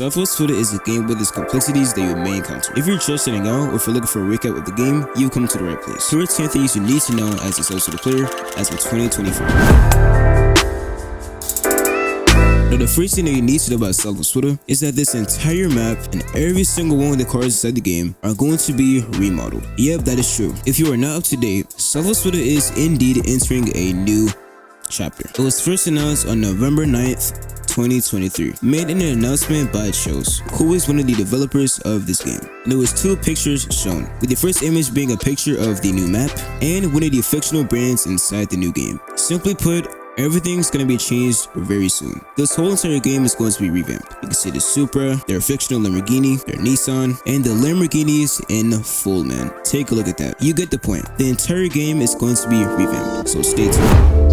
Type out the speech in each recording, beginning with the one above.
Southwest Footer is a game with its complexities that you may encounter. If you're just starting out or if you're looking for a recap of the game, you've come to the right place. Here are 10 things you need to know as a Southwest Footer player as of 2024. Now, the first thing that you need to know about Southwest Footer is that this entire map and every single one of the cars inside the game are going to be remodeled. Yep, that is true. If you are not up to date, Southwest Footer is indeed entering a new chapter. It was first announced on November 9th, 2023, made in an announcement by Chose, who is one of the developers of this game. And there was two pictures shown, with the first image being a picture of the new map and one of the fictional brands inside the new game. Simply put, everything's gonna be changed very soon. This whole entire game is going to be revamped. You can see the Supra, their fictional Lamborghini, their Nissan, and the Lamborghinis in full, man. Take a look at that. You get the point. The entire game is going to be revamped, so stay tuned.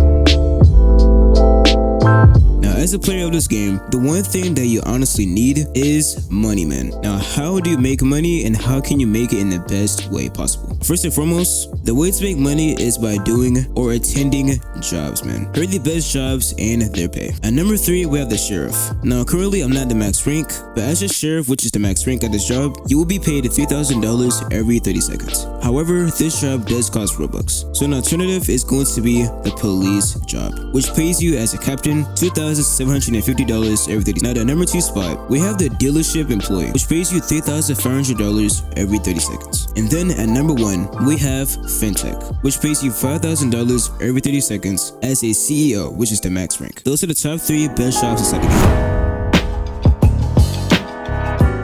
As a player of this game, the one thing that you honestly need is money, man. Now, how do you make money and how can you make it in the best way possible? First and foremost, the way to make money is by doing or attending jobs, man. Here are the best jobs and their pay. At number 3, we have the sheriff. Now, currently I'm not the max rank, but as a sheriff, which is the max rank at this job, you will be paid $3,000 every 30 seconds. However, this job does cost Robux. So an alternative is going to be the police job, which pays you as a captain $2,750 every 30. Now, the number 2 spot, we have the dealership employee, which pays you $3,500 every 30 seconds. And then at number 1, we have fintech, which pays you $5,000 every 30 seconds as a CEO, which is the max rank. Those are the top 3 best jobs inside the game.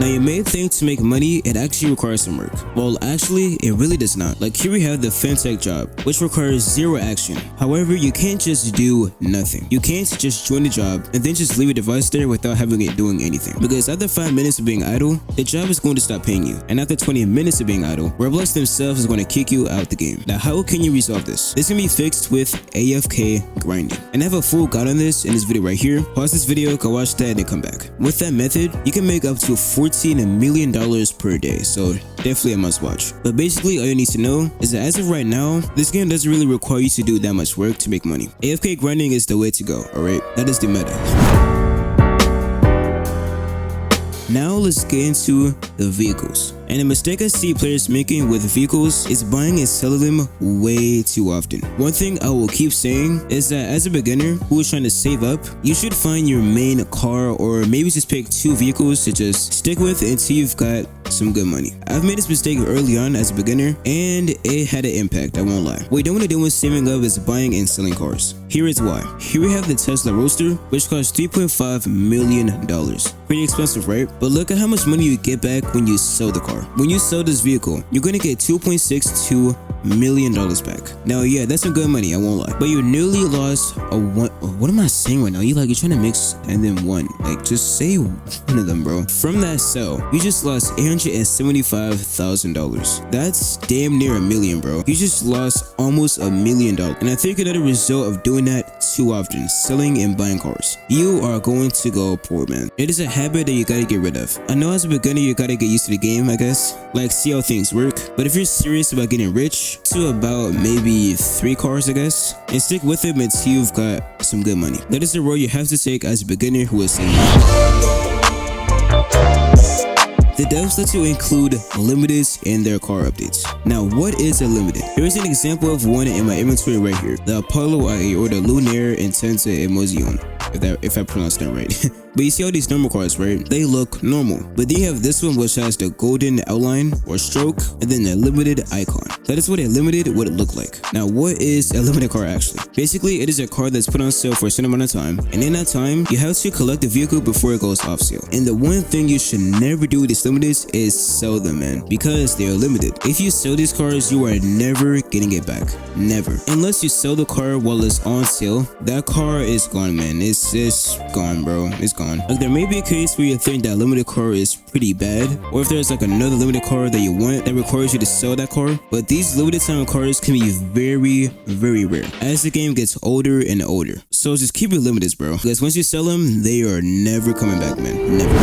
Now, you may think to make money, it actually requires some work. Well, actually, it really does not. Like, here we have the fintech job, which requires 0 action. However, you can't just do nothing. You can't just join the job and then just leave a device there without having it doing anything. Because after 5 minutes of being idle, the job is going to stop paying you. And after 20 minutes of being idle, Roblox themselves is going to kick you out the game. Now, how can you resolve this? This can be fixed with AFK grinding. And I have a full guide on this in this video right here. Pause this video, go watch that, and then come back. With that method, you can make up to $14 million per day, so definitely a must watch. But basically, all you need to know is that as of right now, this game doesn't really require you to do that much work to make money. AFK grinding is the way to go, alright? That is the meta. Now let's get into the vehicles. And a mistake I see players making with vehicles is buying and selling them way too often. One thing I will keep saying is that as a beginner who is trying to save up, you should find your main car or maybe just pick 2 vehicles to just stick with until you've got some good money. I've made this mistake early on as a beginner and it had an impact, I won't lie. What you don't want to do when saving up is buying and selling cars. Here is why. Here we have the Tesla Roadster, which costs $3.5 million. Pretty expensive, right? But look at how much money you get back when you sell the car. When you sell this vehicle, you're gonna get $2.62 million back. Now, yeah, that's some good money, I won't lie. But you nearly lost a one. What am I saying right now? You're trying to mix and then one. Like, just say one of them, bro. From that sell, you just lost $875,000. That's damn near $1 million, bro. You just lost almost $1 million. And I think another result of doing that too often, selling and buying cars, you are going to go poor, man. It is a habit that you gotta get rid of. I know as a beginner, you gotta get used to the game, I guess. Like, see how things work. But if you're serious about getting rich, to about maybe 3 cars, I guess, and stick with them until you've got some good money. That is the road you have to take as a beginner who is saving. The devs let you include limiteds in their car updates. Now, what is a limited? Here is an example of one in my inventory right here. The Apollo IE, or the Lunaire Intensa Emotion, if I pronounced that right. But you see all these normal cars, right? They look normal. But then you have this one which has the golden outline or stroke and then the limited icon. That is what a limited would look like. Now, what is a limited car actually? Basically, it is a car that's put on sale for a certain amount of time. And in that time, you have to collect the vehicle before it goes off sale. And the one thing you should never do with these limiteds is sell them, man. Because they are limited. If you sell these cars, you are never getting it back. Never. Unless you sell the car while it's on sale, that car is gone, man. It's gone, bro. It's gone. Like, there may be a case where you think that limited car is pretty bad, or if there's like another limited car that you want that requires you to sell that car, but these limited time cars can be very, very rare as the game gets older and older. So just keep your limiteds, bro, because once you sell them, they are never coming back, man. Never.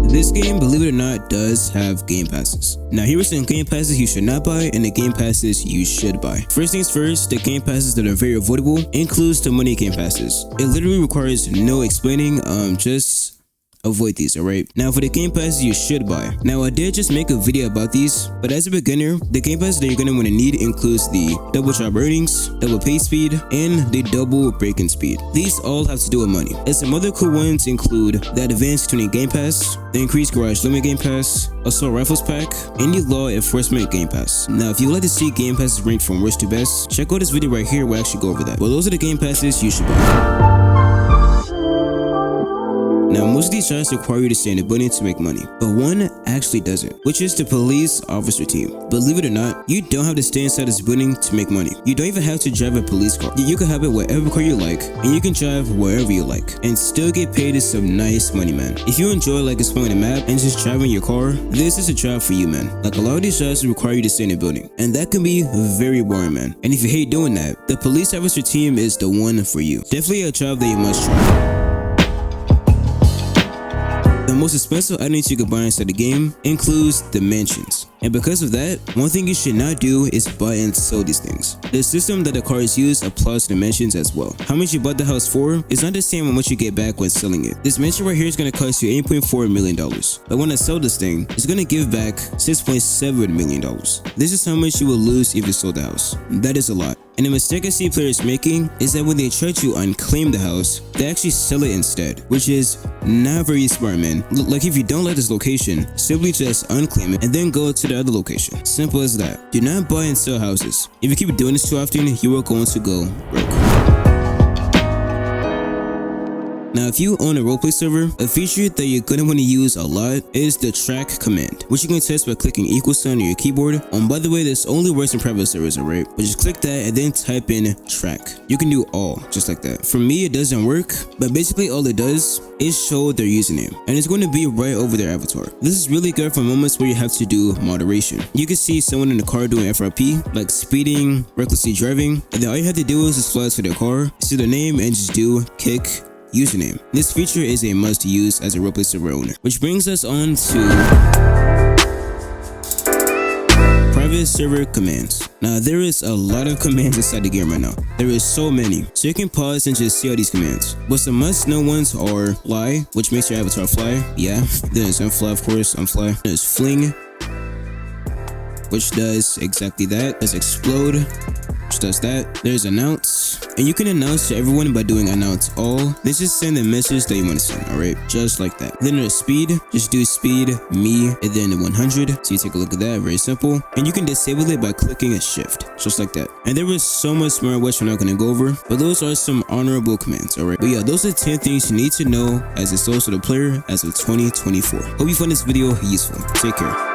This game, believe it or not, robot does have game passes. Now here are some game passes you should not buy and the game passes you should buy. First things first, the game passes that are very avoidable includes the money game passes. It literally requires no explaining, just avoid these, alright? Now for the game passes you should buy. Now I did just make a video about these, but as a beginner, the game passes that you're gonna want to need includes the double drop earnings, double pay speed, and the double break-in speed. These all have to do with money. And some other cool ones include the advanced tuning game pass, the increased garage limit game pass, assault rifles pack, and the law enforcement game pass. Now if you would like to see game passes ranked from worst to best, check out this video right here where I actually go over that. Well, those are the game passes you should buy. Now, most of these jobs require you to stay in the building to make money, but one actually doesn't, which is the police officer team. Believe it or not, you don't have to stay inside this building to make money. You don't even have to drive a police car. You can have it whatever car you like, and you can drive wherever you like, and still get paid some nice money, man. If you enjoy like exploring the map and just driving your car, this is a job for you, man. Like a lot of these jobs require you to stay in the building, and that can be very boring, man. And if you hate doing that, the police officer team is the one for you. Definitely a job that you must try. The most expensive items you can buy inside the game includes the mansions. And because of that, one thing you should not do is buy and sell these things. The system that the cars use applies to the mansions as well. How much you bought the house for is not the same on what you get back when selling it. This mansion right here is going to cost you $8.4 million. But when I sell this thing, it's going to give back $6.7 million. This is how much you will lose if you sold the house. That is a lot. And the mistake I see players making is that when they try to unclaim the house, they actually sell it instead, which is not very smart, man. Like if you don't like this location, simply just unclaim it and then go to the other location. Simple as that. Do not buy and sell houses. If you keep doing this too often, you are going to go broke. Now, if you own a roleplay server, a feature that you're gonna want to use a lot is the track command, which you can test by clicking equal sign on your keyboard. By the way, this only works in private servers, alright? But just click that and then type in track. You can do all, just like that. For me, it doesn't work, but basically all it does is show their username, and it's going to be right over their avatar. This is really good for moments where you have to do moderation. You can see someone in the car doing FRP, like speeding, recklessly driving, and then all you have to do is just fly to their car, see their name, and just do kick username. This feature is a must use as a roleplay server owner, which brings us on to private server commands. Now there is a lot of commands inside the game right now. There is so many, so you can pause and just see all these commands. But some must know ones are fly, which makes your avatar fly. Yeah. There's unfly, of course, unfly. There's fling, which does exactly that. There's explode, which does that. There's announce, and you can announce to everyone by doing announce all. This is send the message that you want to send, alright? Just like that. Then there's speed, just do speed, me, and then 100. So you take a look at that, very simple. And you can disable it by clicking a shift, just like that. And there was so much more which we're not going to go over, but those are some honorable commands, alright? But yeah, those are 10 things you need to know as a social player as of 2024. Hope you found this video useful. Take care.